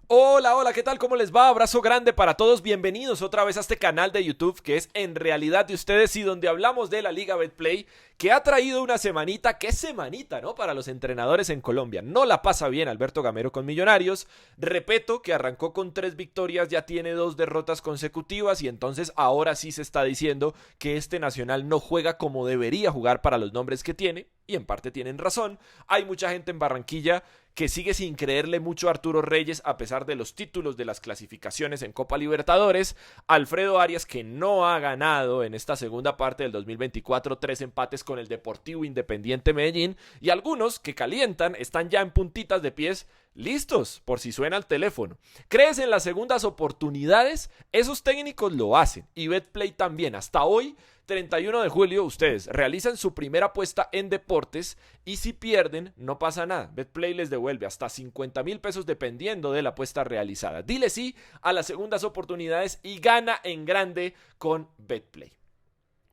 Hola, hola, ¿qué tal? ¿Cómo les va? Abrazo grande para todos. Bienvenidos otra vez a este canal de YouTube que es en realidad de ustedes y donde hablamos de la Liga Betplay, que ha traído una semanita, qué semanita, ¿no? Para los entrenadores en Colombia. No la pasa bien Alberto Gamero con Millonarios. Repeto que arrancó con 3 victorias, ya tiene 2 derrotas consecutivas y entonces ahora sí se está diciendo que este Nacional no juega como debería jugar para los nombres que tiene. Y en parte tienen razón. Hay mucha gente en Barranquilla que sigue sin creerle mucho a Arturo Reyes a pesar de los títulos de las clasificaciones en Copa Libertadores. Alfredo Arias, que no ha ganado en esta segunda parte del 2024, 3 empates con el Deportivo Independiente Medellín, y algunos que calientan están ya en puntitas de pies, listos por si suena el teléfono. ¿Crees en las segundas oportunidades? Esos técnicos lo hacen y Betplay también. Hasta hoy, 31 de julio, ustedes realizan su primera apuesta en deportes y si pierden, no pasa nada. Betplay les devuelve hasta 50,000 pesos dependiendo de la apuesta realizada. Dile sí a las segundas oportunidades y gana en grande con Betplay.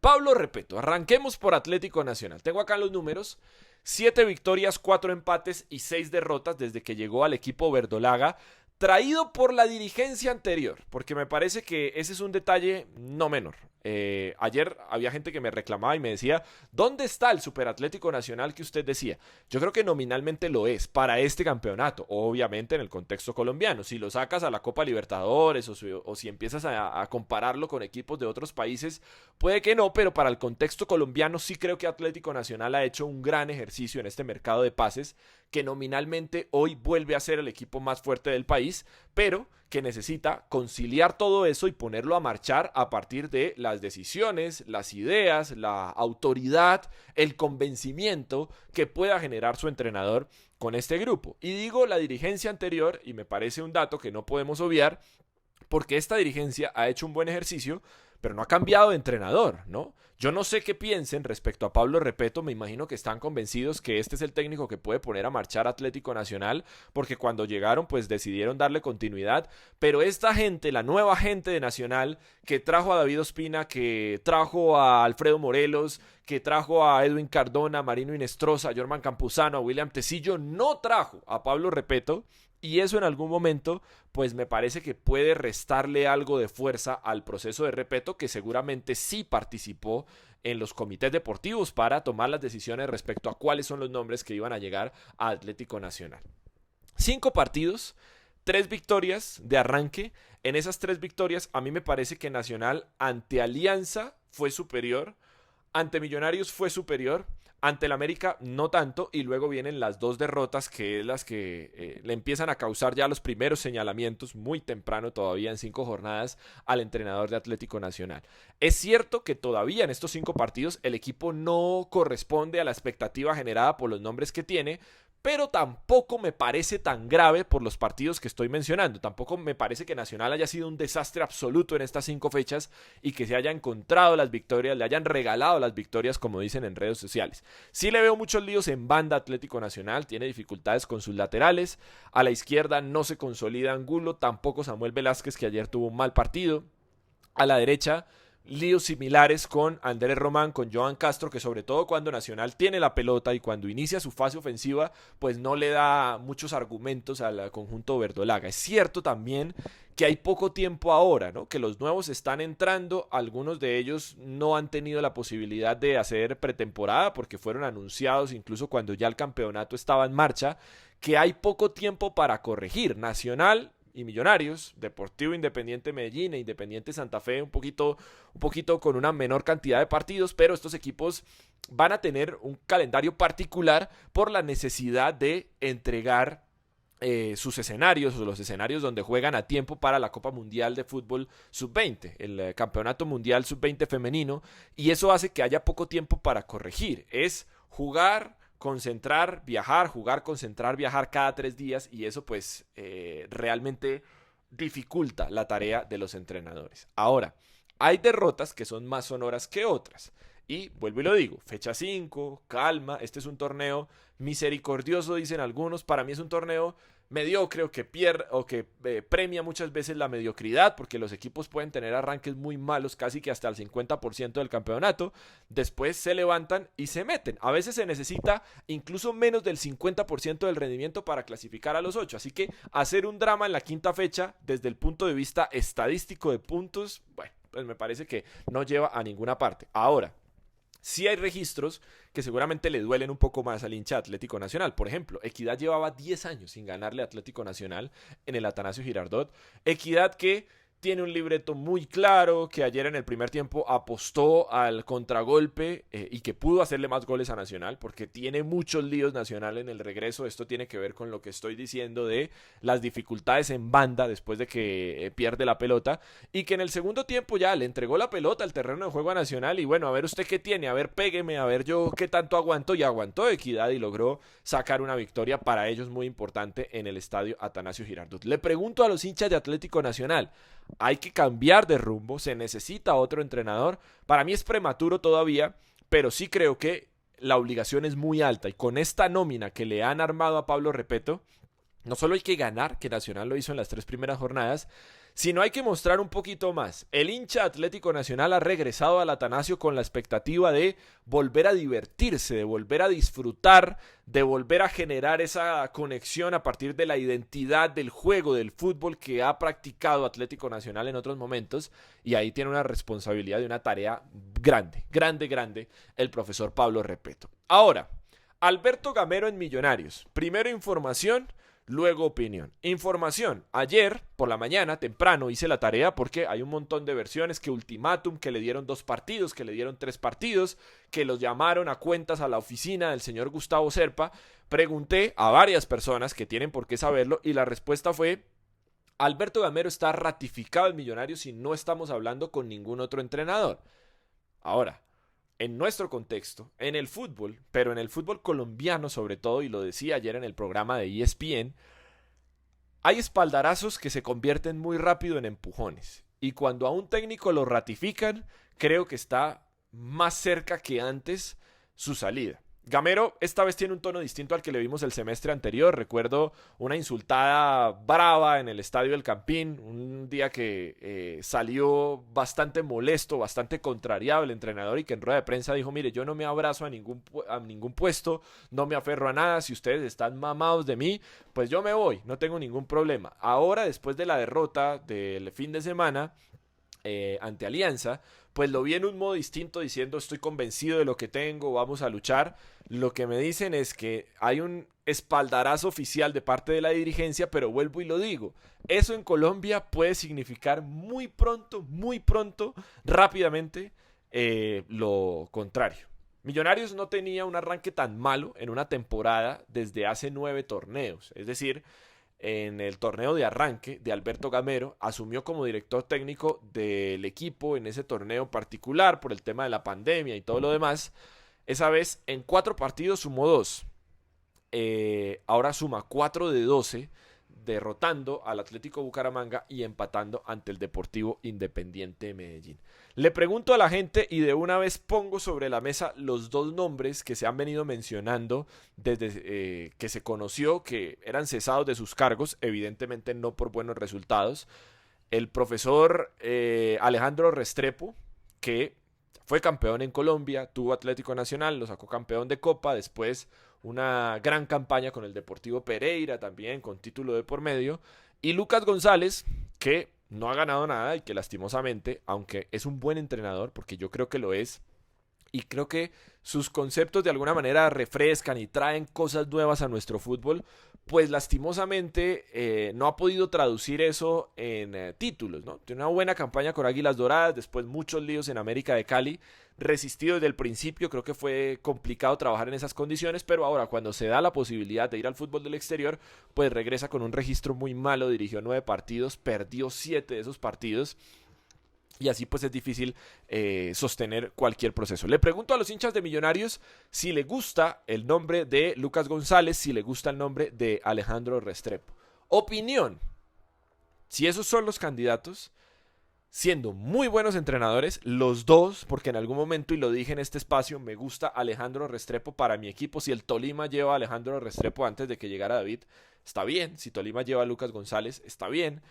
Pablo Repeto, arranquemos por Atlético Nacional. Tengo acá los números: 7 victorias, 4 empates y 6 derrotas desde que llegó al equipo verdolaga, traído por la dirigencia anterior, porque me parece que ese es un detalle no menor. Ayer había gente que me reclamaba y me decía, ¿dónde está el Superatlético Nacional que usted decía? Yo creo que nominalmente lo es para este campeonato, obviamente en el contexto colombiano. Si lo sacas a la Copa Libertadores o si empiezas a compararlo con equipos de otros países, puede que no, pero para el contexto colombiano sí creo que Atlético Nacional ha hecho un gran ejercicio en este mercado de pases, que nominalmente hoy vuelve a ser el equipo más fuerte del país, pero que necesita conciliar todo eso y ponerlo a marchar a partir de las decisiones, las ideas, la autoridad, el convencimiento que pueda generar su entrenador con este grupo. Y digo la dirigencia anterior, y me parece un dato que no podemos obviar, porque esta dirigencia ha hecho un buen ejercicio, pero no ha cambiado de entrenador, ¿no? Yo no sé qué piensen respecto a Pablo Repeto, me imagino que están convencidos que este es el técnico que puede poner a marchar Atlético Nacional, porque cuando llegaron pues decidieron darle continuidad, pero esta gente, la nueva gente de Nacional, que trajo a David Ospina, que trajo a Alfredo Morelos, que trajo a Edwin Cardona, a Marino Inestrosa, a Jorman Campuzano, a William Tecillo, no trajo a Pablo Repeto, y eso en algún momento pues me parece que puede restarle algo de fuerza al proceso de Repeto, que seguramente sí participó en los comités deportivos para tomar las decisiones respecto a cuáles son los nombres que iban a llegar a Atlético Nacional. 5 partidos, 3 victorias de arranque. En esas 3 victorias a mí me parece que Nacional ante Alianza fue superior, ante Millonarios fue superior, ante el América no tanto, y luego vienen las 2 derrotas, que es las que le empiezan a causar ya los primeros señalamientos muy temprano, todavía en 5 jornadas, al entrenador de Atlético Nacional. Es cierto que todavía en estos 5 partidos el equipo no corresponde a la expectativa generada por los nombres que tiene, pero tampoco me parece tan grave por los partidos que estoy mencionando. Tampoco me parece que Nacional haya sido un desastre absoluto en estas 5 fechas y que se haya encontrado las victorias, le hayan regalado las victorias, como dicen en redes sociales. Sí le veo muchos líos en banda Atlético Nacional, tiene dificultades con sus laterales. A la izquierda no se consolida Angulo, tampoco Samuel Velázquez, que ayer tuvo un mal partido. A la derecha, líos similares con Andrés Román, con Joan Castro, que sobre todo cuando Nacional tiene la pelota y cuando inicia su fase ofensiva, pues no le da muchos argumentos al conjunto verdolaga. Es cierto también que hay poco tiempo ahora, ¿no? Que los nuevos están entrando, algunos de ellos no han tenido la posibilidad de hacer pretemporada porque fueron anunciados incluso cuando ya el campeonato estaba en marcha, que hay poco tiempo para corregir. Nacional y Millonarios, Deportivo Independiente Medellín e Independiente Santa Fe un poquito con una menor cantidad de partidos, pero estos equipos van a tener un calendario particular por la necesidad de entregar sus escenarios o los escenarios donde juegan a tiempo para la Copa Mundial de Fútbol Sub-20, el Campeonato Mundial Sub-20 femenino, y eso hace que haya poco tiempo para corregir. Es jugar, concentrar, viajar, jugar, concentrar, viajar cada 3 días, y eso pues realmente dificulta la tarea de los entrenadores. Ahora, hay derrotas que son más sonoras que otras. Y vuelvo y lo digo, fecha 5, calma, este es un torneo misericordioso, dicen algunos. Para mí es un torneo mediocre o que pierde o que premia muchas veces la mediocridad, porque los equipos pueden tener arranques muy malos, casi que hasta el 50% del campeonato, después se levantan y se meten. A veces se necesita incluso menos del 50% del rendimiento para clasificar a los 8, así que hacer un drama en la quinta fecha desde el punto de vista estadístico de puntos, bueno, pues me parece que no lleva a ninguna parte. Ahora, sí hay registros que seguramente le duelen un poco más al hincha Atlético Nacional. Por ejemplo, Equidad llevaba 10 años sin ganarle a Atlético Nacional en el Atanasio Girardot. Equidad que tiene un libreto muy claro, que ayer en el primer tiempo apostó al contragolpe y que pudo hacerle más goles a Nacional, porque tiene muchos líos Nacional en el regreso. Esto tiene que ver con lo que estoy diciendo de las dificultades en banda después de que pierde la pelota, y que en el segundo tiempo ya le entregó la pelota al terreno de juego a Nacional y bueno, a ver usted qué tiene, a ver pégueme, a ver yo qué tanto aguanto, y aguantó Equidad y logró sacar una victoria para ellos muy importante en el estadio Atanasio Girardot. Le pregunto a los hinchas de Atlético Nacional, hay que cambiar de rumbo, se necesita otro entrenador. Para mí es prematuro todavía, pero sí creo que la obligación es muy alta, y con esta nómina que le han armado a Pablo Repetto, no solo hay que ganar, que Nacional lo hizo en las 3 primeras jornadas, sino hay que mostrar un poquito más. El hincha Atlético Nacional ha regresado al Atanasio con la expectativa de volver a divertirse, de volver a disfrutar, de volver a generar esa conexión a partir de la identidad del juego, del fútbol que ha practicado Atlético Nacional en otros momentos, y ahí tiene una responsabilidad y una tarea grande, grande, grande el profesor Pablo Repetto. Ahora, Alberto Gamero en Millonarios. Primero información, luego opinión. Información. Ayer por la mañana, temprano, hice la tarea porque hay un montón de versiones, que ultimátum, que le dieron 2 partidos, que le dieron 3 partidos, que los llamaron a cuentas a la oficina del señor Gustavo Serpa. Pregunté a varias personas que tienen por qué saberlo y la respuesta fue: Alberto Gamero está ratificado en Millonarios y no estamos hablando con ningún otro entrenador. Ahora, en nuestro contexto, en el fútbol, pero en el fútbol colombiano sobre todo, y lo decía ayer en el programa de ESPN, hay espaldarazos que se convierten muy rápido en empujones. Y cuando a un técnico lo ratifican, creo que está más cerca que antes su salida. Gamero esta vez tiene un tono distinto al que le vimos el semestre anterior. Recuerdo una insultada brava en el estadio del Campín, un día que salió bastante molesto, bastante contrariado el entrenador, y que en rueda de prensa dijo: mire, yo no me abrazo a ningún puesto, no me aferro a nada, si ustedes están mamados de mí, pues yo me voy, no tengo ningún problema. Ahora, después de la derrota del fin de semana ante Alianza, pues lo vi en un modo distinto, diciendo: estoy convencido de lo que tengo, vamos a luchar. Lo que me dicen es que hay un espaldarazo oficial de parte de la dirigencia, pero vuelvo y lo digo, eso en Colombia puede significar muy pronto, rápidamente, lo contrario. Millonarios no tenía un arranque tan malo en una temporada desde hace 9 torneos, es decir, en el torneo de arranque de Alberto Gamero, asumió como director técnico del equipo en ese torneo particular por el tema de la pandemia y todo lo demás. Esa vez en 4 partidos sumó 2. Ahora suma 4 de 12, derrotando al Atlético Bucaramanga y empatando ante el Deportivo Independiente de Medellín. Le pregunto a la gente y de una vez pongo sobre la mesa los 2 nombres que se han venido mencionando desde que se conoció que eran cesados de sus cargos, evidentemente no por buenos resultados. El profesor Alejandro Restrepo, que fue campeón en Colombia, tuvo Atlético Nacional, lo sacó campeón de Copa, después una gran campaña con el Deportivo Pereira también, con título de por medio. Y Lucas González, que no ha ganado nada y que lastimosamente, aunque es un buen entrenador, porque yo creo que lo es, y creo que sus conceptos de alguna manera refrescan y traen cosas nuevas a nuestro fútbol, pues lastimosamente no ha podido traducir eso en títulos, ¿no? Tiene una buena campaña con Águilas Doradas, después muchos líos en América de Cali, resistido desde el principio, creo que fue complicado trabajar en esas condiciones, pero ahora cuando se da la posibilidad de ir al fútbol del exterior, pues regresa con un registro muy malo, dirigió 9 partidos, perdió 7 de esos partidos, y así pues es difícil sostener cualquier proceso. Le pregunto a los hinchas de Millonarios si le gusta el nombre de Lucas González, si le gusta el nombre de Alejandro Restrepo. Opinión: si esos son los candidatos, siendo muy buenos entrenadores, los dos, porque en algún momento, y lo dije en este espacio, me gusta Alejandro Restrepo para mi equipo. Si el Tolima lleva a Alejandro Restrepo antes de que llegara David, está bien. Si Tolima lleva a Lucas González, está bien.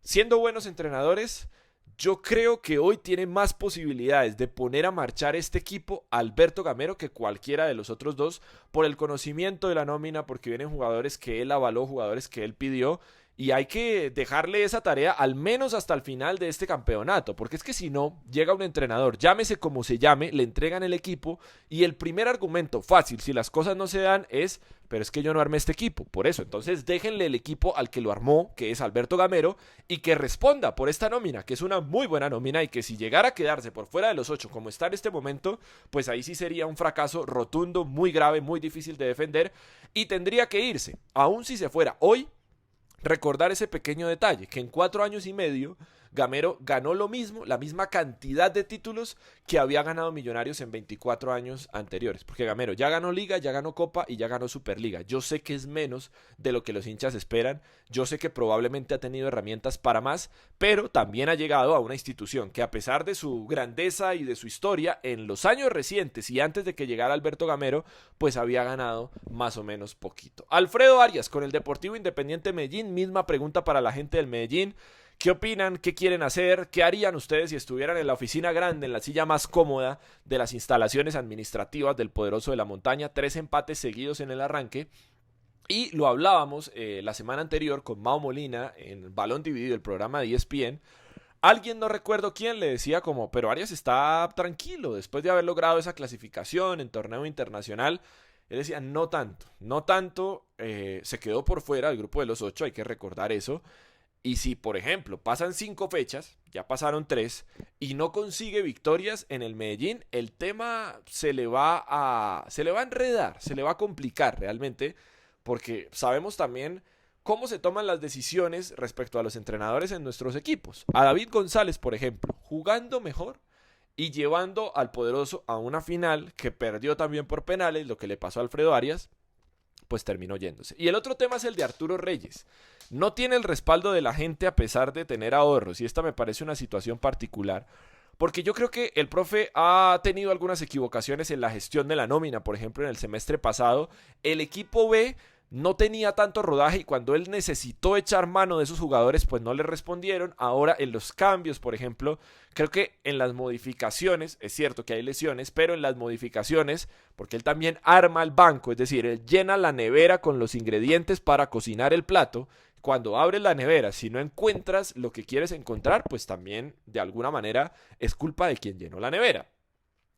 Siendo buenos entrenadores, yo creo que hoy tiene más posibilidades de poner a marchar este equipo Alberto Gamero que cualquiera de los otros dos, por el conocimiento de la nómina, porque vienen jugadores que él avaló, jugadores que él pidió, y hay que dejarle esa tarea al menos hasta el final de este campeonato, porque es que si no, llega un entrenador, llámese como se llame, le entregan el equipo y el primer argumento fácil, si las cosas no se dan, es: pero es que yo no armé este equipo. Por eso, entonces déjenle el equipo al que lo armó, que es Alberto Gamero, y que responda por esta nómina, que es una muy buena nómina, y que si llegara a quedarse por fuera de los 8 como está en este momento, pues ahí sí sería un fracaso rotundo, muy grave, muy difícil de defender, y tendría que irse, aun si se fuera hoy. Recordar ese pequeño detalle, que en 4 años y medio Gamero ganó lo mismo, la misma cantidad de títulos que había ganado Millonarios en 24 años anteriores. Porque Gamero ya ganó Liga, ya ganó Copa y ya ganó Superliga. Yo sé que es menos de lo que los hinchas esperan. Yo sé que probablemente ha tenido herramientas para más, pero también ha llegado a una institución que, a pesar de su grandeza y de su historia, en los años recientes y antes de que llegara Alberto Gamero, pues había ganado más o menos poquito. Alfredo Arias con el Deportivo Independiente Medellín. Misma pregunta para la gente del Medellín. ¿Qué opinan? ¿Qué quieren hacer? ¿Qué harían ustedes si estuvieran en la oficina grande, en la silla más cómoda de las instalaciones administrativas del Poderoso de la Montaña? 3 empates seguidos en el arranque. Y lo hablábamos la semana anterior con Mao Molina en Balón Dividido, el programa de ESPN. Alguien, no recuerdo quién, le decía como: pero Arias está tranquilo después de haber logrado esa clasificación en torneo internacional. Él decía: no tanto, no tanto. Se quedó por fuera del grupo de los 8, hay que recordar eso. Y si, por ejemplo, pasan 5 fechas, ya pasaron 3, y no consigue victorias en el Medellín, el tema se le va a enredar, se le va a complicar realmente, porque sabemos también cómo se toman las decisiones respecto a los entrenadores en nuestros equipos. A David González, por ejemplo, jugando mejor y llevando al Poderoso a una final que perdió también por penales, lo que le pasó a Alfredo Arias, pues terminó yéndose. Y el otro tema es el de Arturo Reyes. No tiene el respaldo de la gente a pesar de tener ahorros, y esta me parece una situación particular, porque yo creo que el profe ha tenido algunas equivocaciones en la gestión de la nómina. Por ejemplo, en el semestre pasado, el equipo B no tenía tanto rodaje, y cuando él necesitó echar mano de esos jugadores, pues no le respondieron. Ahora en los cambios, por ejemplo, creo que en las modificaciones, es cierto que hay lesiones, pero en las modificaciones, porque él también arma el banco, es decir, él llena la nevera con los ingredientes para cocinar el plato. Cuando abres la nevera, si no encuentras lo que quieres encontrar, pues también de alguna manera es culpa de quien llenó la nevera.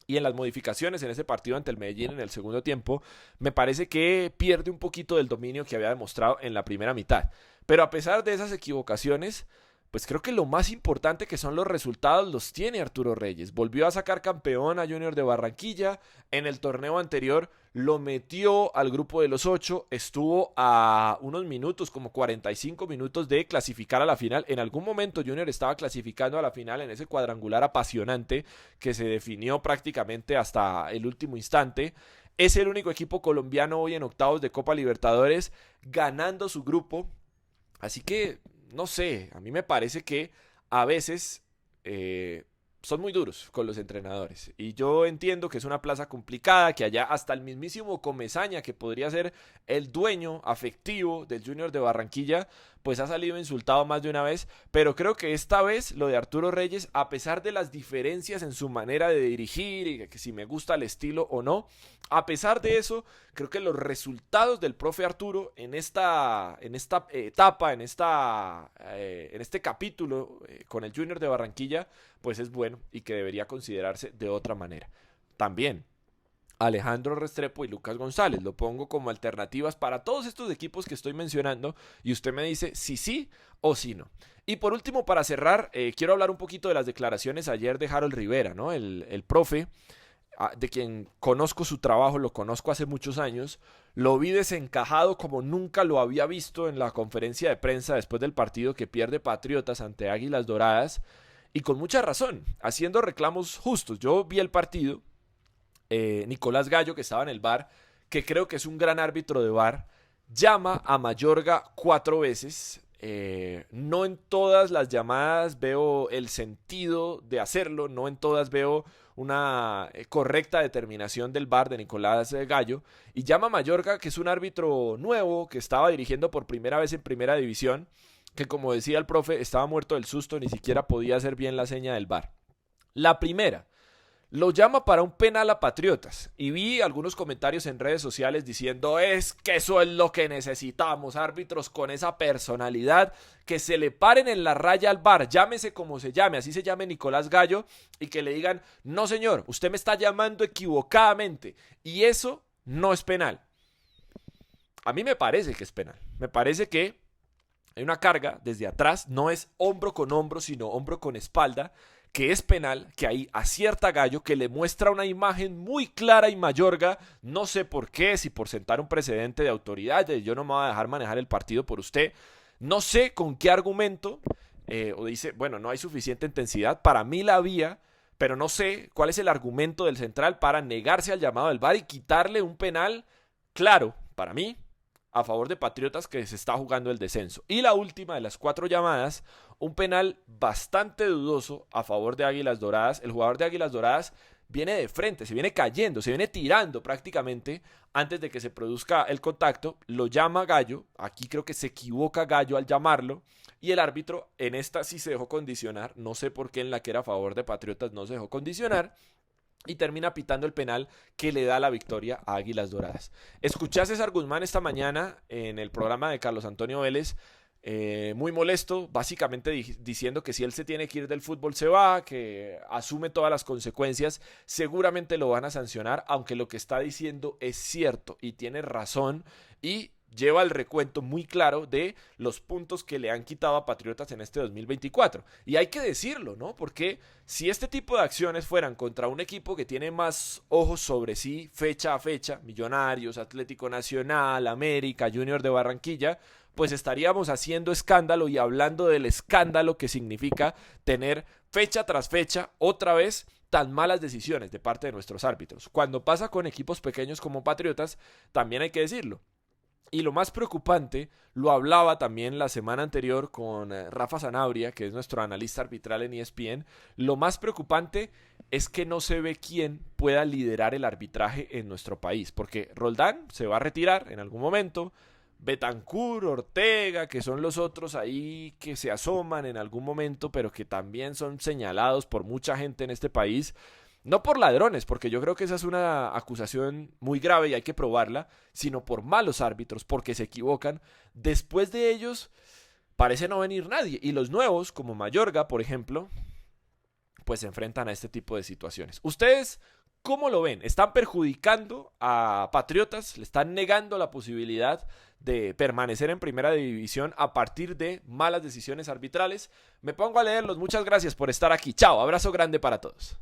Y en las modificaciones en ese partido ante el Medellín en el segundo tiempo, me parece que pierde un poquito del dominio que había demostrado en la primera mitad. Pero a pesar de esas equivocaciones, pues creo que lo más importante, que son los resultados, los tiene Arturo Reyes. Volvió a sacar campeón a Junior de Barranquilla. En el torneo anterior lo metió al grupo de los 8. Estuvo a unos minutos, como 45 minutos, de clasificar a la final. En algún momento Junior estaba clasificando a la final en ese cuadrangular apasionante que se definió prácticamente hasta el último instante. Es el único equipo colombiano hoy en octavos de Copa Libertadores, ganando su grupo. Así que, no sé, a mí me parece que a veces son muy duros con los entrenadores. Y yo entiendo que es una plaza complicada, que allá hasta el mismísimo Comesaña, que podría ser el dueño afectivo del Junior de Barranquilla, pues ha salido insultado más de una vez. Pero creo que esta vez lo de Arturo Reyes, a pesar de las diferencias en su manera de dirigir y que si me gusta el estilo o no, a pesar de eso, creo que los resultados del profe Arturo en esta etapa, en este capítulo con el Junior de Barranquilla, pues es bueno, y que debería considerarse de otra manera. También Alejandro Restrepo y Lucas González, lo pongo como alternativas para todos estos equipos que estoy mencionando, y usted me dice si sí o si no. Y por último, para cerrar, quiero hablar un poquito de las declaraciones ayer de Harold Rivera, ¿no? El profe, de quien conozco su trabajo, lo conozco hace muchos años, lo vi desencajado como nunca lo había visto en la conferencia de prensa después del partido que pierde Patriotas ante Águilas Doradas, y con mucha razón, haciendo reclamos justos. Yo vi el partido. Nicolás Gallo, que estaba en el VAR, que creo que es un gran árbitro de VAR, llama a Mayorga 4 veces No en todas las llamadas veo el sentido de hacerlo, no en todas veo una correcta determinación del VAR de Nicolás Gallo, y llama a Mayorga, que es un árbitro nuevo, que estaba dirigiendo por primera vez en primera división, que como decía el profe, estaba muerto del susto, ni siquiera podía hacer bien la seña del VAR. La primera, lo llama para un penal a Patriotas y vi algunos comentarios en redes sociales diciendo es que eso es lo que necesitamos, árbitros con esa personalidad que se le paren en la raya al VAR, llámese como se llame, así se llame Nicolás Gallo, y que le digan no señor, usted me está llamando equivocadamente y eso no es penal. A mí me parece que es penal, me parece que hay una carga desde atrás, no es hombro con hombro sino hombro con espalda, que es penal, que ahí acierta Gallo, que le muestra una imagen muy clara y Mayorga, no sé por qué, si por sentar un precedente de autoridad, yo no me voy a dejar manejar el partido por usted, no sé con qué argumento, o dice, bueno, no hay suficiente intensidad, para mí la había, pero no sé cuál es el argumento del central para negarse al llamado del VAR y quitarle un penal claro, para mí, a favor de Patriotas que se está jugando el descenso. Y la última de las 4 llamadas, un penal bastante dudoso a favor de Águilas Doradas. El jugador de Águilas Doradas viene de frente, se viene cayendo, se viene tirando prácticamente antes de que se produzca el contacto. Lo llama Gallo, aquí creo que se equivoca Gallo al llamarlo. Y el árbitro en esta sí se dejó condicionar, no sé por qué en la que era a favor de Patriotas no se dejó condicionar. Y termina pitando el penal que le da la victoria a Águilas Doradas. Escuché a César Guzmán esta mañana en el programa de Carlos Antonio Vélez, muy molesto, básicamente diciendo que si él se tiene que ir del fútbol se va, que asume todas las consecuencias, seguramente lo van a sancionar, aunque lo que está diciendo es cierto y tiene razón y lleva el recuento muy claro de los puntos que le han quitado a Patriotas en este 2024. Y hay que decirlo, ¿no? Porque si este tipo de acciones fueran contra un equipo que tiene más ojos sobre sí, fecha a fecha, Millonarios, Atlético Nacional, América, Junior de Barranquilla, pues estaríamos haciendo escándalo y hablando del escándalo que significa tener fecha tras fecha otra vez tan malas decisiones de parte de nuestros árbitros. Cuando pasa con equipos pequeños como Patriotas, también hay que decirlo. Y lo más preocupante, lo hablaba también la semana anterior con Rafa Sanabria, que es nuestro analista arbitral en ESPN, lo más preocupante es que no se ve quién pueda liderar el arbitraje en nuestro país, porque Roldán se va a retirar en algún momento, Betancur, Ortega, que son los otros ahí que se asoman en algún momento, pero que también son señalados por mucha gente en este país, no por ladrones, porque yo creo que esa es una acusación muy grave y hay que probarla, sino por malos árbitros, porque se equivocan. Después de ellos parece no venir nadie. Y los nuevos, como Mayorga, por ejemplo, pues se enfrentan a este tipo de situaciones. ¿Ustedes cómo lo ven? ¿Están perjudicando a Patriotas? ¿Le están negando la posibilidad de permanecer en primera división a partir de malas decisiones arbitrales? Me pongo a leerlos. Muchas gracias por estar aquí. Chao, abrazo grande para todos.